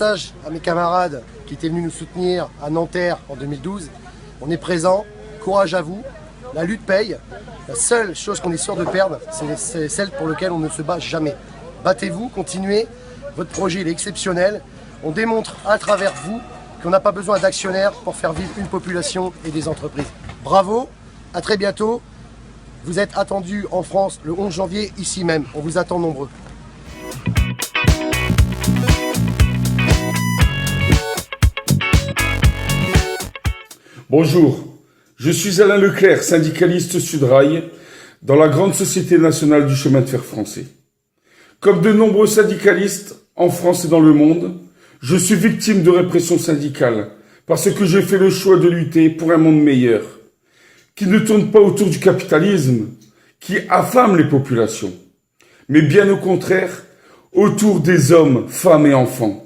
message à mes camarades qui étaient venus nous soutenir à Nanterre en 2012. On est présent, courage à vous, la lutte paye. La seule chose qu'on est sûr de perdre, c'est celle pour laquelle on ne se bat jamais. Battez-vous, continuez, votre projet il est exceptionnel. On démontre à travers vous qu'on n'a pas besoin d'actionnaires pour faire vivre une population et des entreprises. Bravo, à très bientôt. Vous êtes attendus en France le 11 janvier, ici même. On vous attend nombreux. Bonjour, je suis Alain Leclerc, syndicaliste Sudrail, dans la grande Société nationale du chemin de fer français. Comme de nombreux syndicalistes en France et dans le monde, je suis victime de répression syndicale parce que j'ai fait le choix de lutter pour un monde meilleur, qui ne tourne pas autour du capitalisme, qui affame les populations, mais bien au contraire, autour des hommes, femmes et enfants.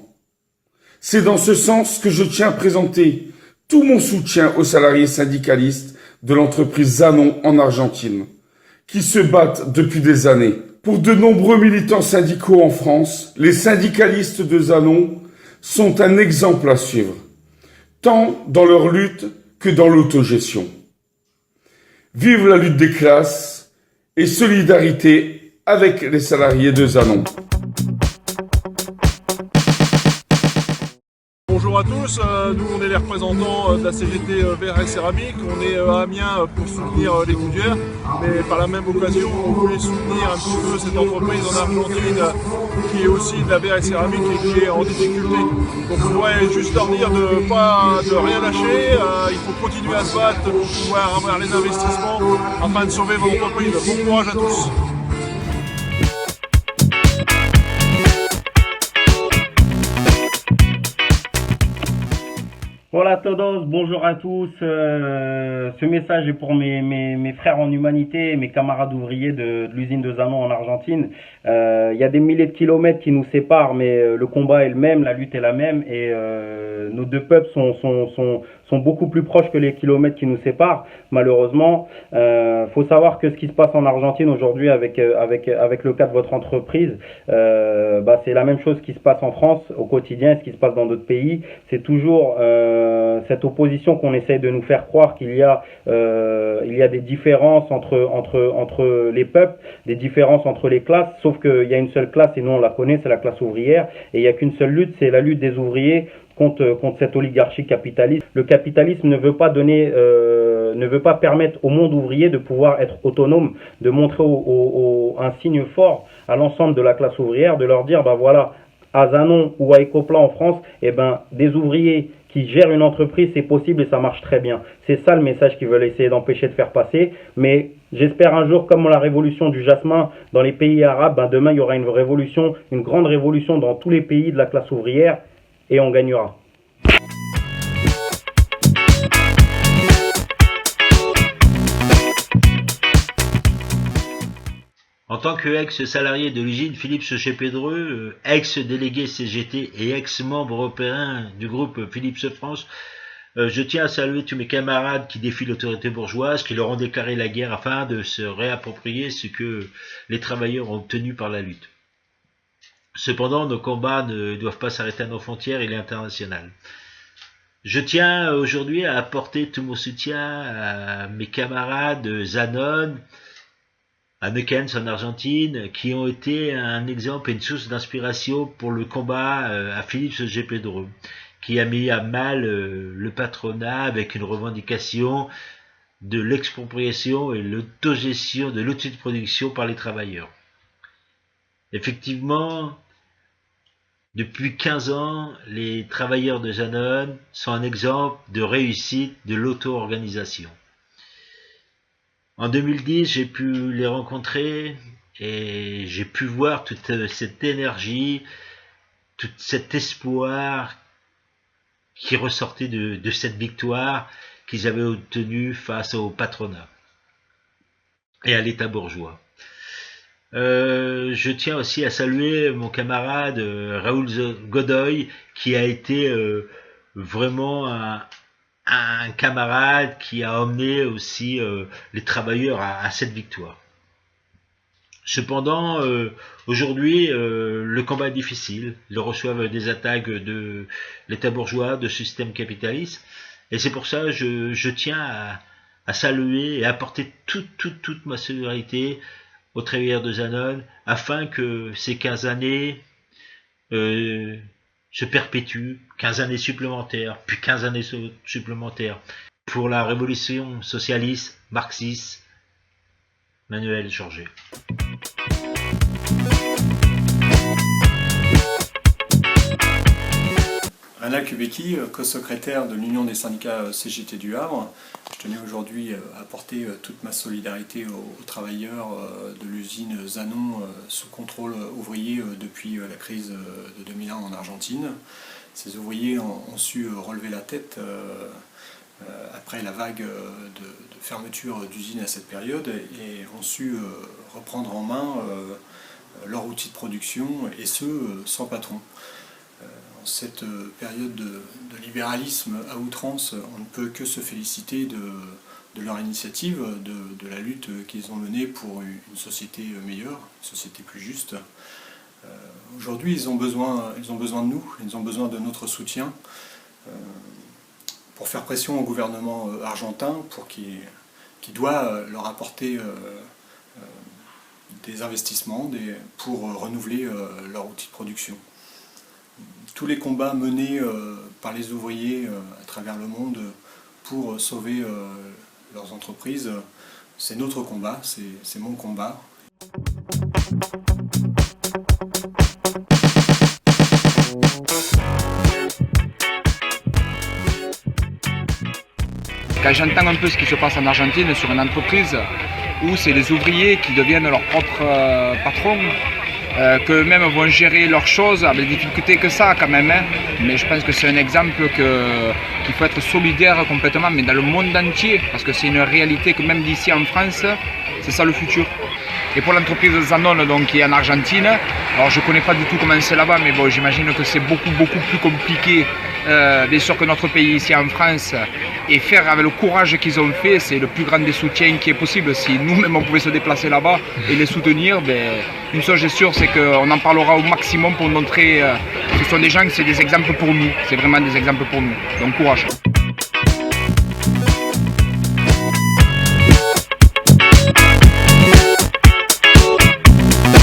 C'est dans ce sens que je tiens à présenter tout mon soutien aux salariés syndicalistes de l'entreprise Zanon en Argentine, qui se battent depuis des années. Pour de nombreux militants syndicaux en France, les syndicalistes de Zanon sont un exemple à suivre, tant dans leur lutte que dans l'autogestion. Vive la lutte des classes et solidarité avec les salariés de Zanon. Bonjour à tous, nous on est les représentants de la CGT Verre et Céramique, on est à Amiens pour soutenir les Goodyear, mais par la même occasion on voulait soutenir un petit peu cette entreprise en Argentine qui est aussi de la verre et céramique et qui est en difficulté. Donc on pourrait juste leur dire de rien lâcher, il faut continuer à se battre pour pouvoir avoir les investissements afin de sauver votre entreprise. Bon courage à tous. Hola a todos, bonjour à tous. Ce message est pour mes frères en humanité, mes camarades ouvriers de l'usine de Zanon en Argentine. Il y a des milliers de kilomètres qui nous séparent, mais le combat est le même, la lutte est la même, et nos deux peuples sont beaucoup plus proches que les kilomètres qui nous séparent. Malheureusement, faut savoir que ce qui se passe en Argentine aujourd'hui avec le cas de votre entreprise, c'est la même chose qui se passe en France au quotidien, ce qui se passe dans d'autres pays. C'est toujours cette opposition qu'on essaye de nous faire croire qu'il y a des différences entre les peuples, des différences entre les classes, sauf qu'il y a une seule classe et nous on la connaît, c'est la classe ouvrière, et il n'y a qu'une seule lutte, c'est la lutte des ouvriers contre cette oligarchie capitaliste. Le capitalisme ne veut pas permettre au monde ouvrier de pouvoir être autonome, de montrer un signe fort à l'ensemble de la classe ouvrière, de leur dire voilà, à Zanon ou à Ecoplan en France, des ouvriers qui gèrent une entreprise, c'est possible et ça marche très bien. C'est ça le message qu'ils veulent essayer d'empêcher de faire passer. Mais j'espère un jour, comme la révolution du jasmin dans les pays arabes, demain il y aura une révolution, une grande révolution dans tous les pays de la classe ouvrière et on gagnera. En tant que ex-salarié de l'usine Philips chez Pedreux, ex-délégué CGT et ex-membre européen du groupe Philips France, je tiens à saluer tous mes camarades qui défient l'autorité bourgeoise, qui leur ont déclaré la guerre afin de se réapproprier ce que les travailleurs ont obtenu par la lutte. Cependant, nos combats ne doivent pas s'arrêter à nos frontières, il est international. Je tiens aujourd'hui à apporter tout mon soutien à mes camarades Zanon, à Nequens en Argentine, qui ont été un exemple et une source d'inspiration pour le combat à Philips Pedreux, qui a mis à mal le patronat avec une revendication de l'expropriation et l'autogestion de l'outil de production par les travailleurs. Effectivement, depuis 15 ans, les travailleurs de Zanon sont un exemple de réussite de l'auto-organisation. En 2010, j'ai pu les rencontrer et j'ai pu voir toute cette énergie, tout cet espoir qui ressortait de cette victoire qu'ils avaient obtenue face au patronat et à l'État bourgeois. Je tiens aussi à saluer mon camarade Raoul Godoy, qui a été vraiment un camarade qui a emmené aussi les travailleurs à cette victoire. Cependant, aujourd'hui, le combat est difficile. Ils reçoivent des attaques de l'État bourgeois, de ce système capitaliste. Et c'est pour ça que je tiens à saluer et à apporter toute ma solidarité aux travailleurs de Danone afin que ces 15 années se perpétuent, 15 années supplémentaires, puis 15 années supplémentaires pour la révolution socialiste, marxiste, Manuel Georget. Reinald Kubecki, co-secrétaire de l'Union des syndicats CGT du Havre. Je tenais aujourd'hui à apporter toute ma solidarité aux travailleurs de l'usine Zanon sous contrôle ouvrier depuis la crise de 2001 en Argentine. Ces ouvriers ont su relever la tête après la vague de fermeture d'usines à cette période et ont su reprendre en main leur outil de production et ce sans patron. En cette période de libéralisme à outrance, on ne peut que se féliciter de leur initiative, de la lutte qu'ils ont menée pour une société meilleure, une société plus juste. Aujourd'hui, ils ont besoin de nous, ils ont besoin de notre soutien pour faire pression au gouvernement argentin pour qui doit leur apporter des investissements pour renouveler leur outil de production. Tous les combats menés par les ouvriers à travers le monde pour sauver leurs entreprises, c'est notre combat, c'est mon combat. Quand j'entends un peu ce qui se passe en Argentine sur une entreprise où c'est les ouvriers qui deviennent leurs propres patrons, qu'eux-mêmes vont gérer leurs choses avec des difficultés que ça quand même, hein. Mais je pense que c'est un exemple qu'il faut être solidaire complètement, mais dans le monde entier, parce que c'est une réalité que même d'ici en France, c'est ça le futur. Et pour l'entreprise Zanon, donc, qui est en Argentine, alors je ne connais pas du tout comment c'est là-bas, mais bon, j'imagine que c'est beaucoup plus compliqué, bien sûr, que notre pays ici en France. Et faire avec le courage qu'ils ont fait, c'est le plus grand des soutiens qui est possible. Si nous-mêmes on pouvait se déplacer là-bas et les soutenir, ben, une chose est sûre, c'est qu'on en parlera au maximum pour montrer que ce sont des gens, c'est des exemples pour nous. C'est vraiment des exemples pour nous. Donc courage.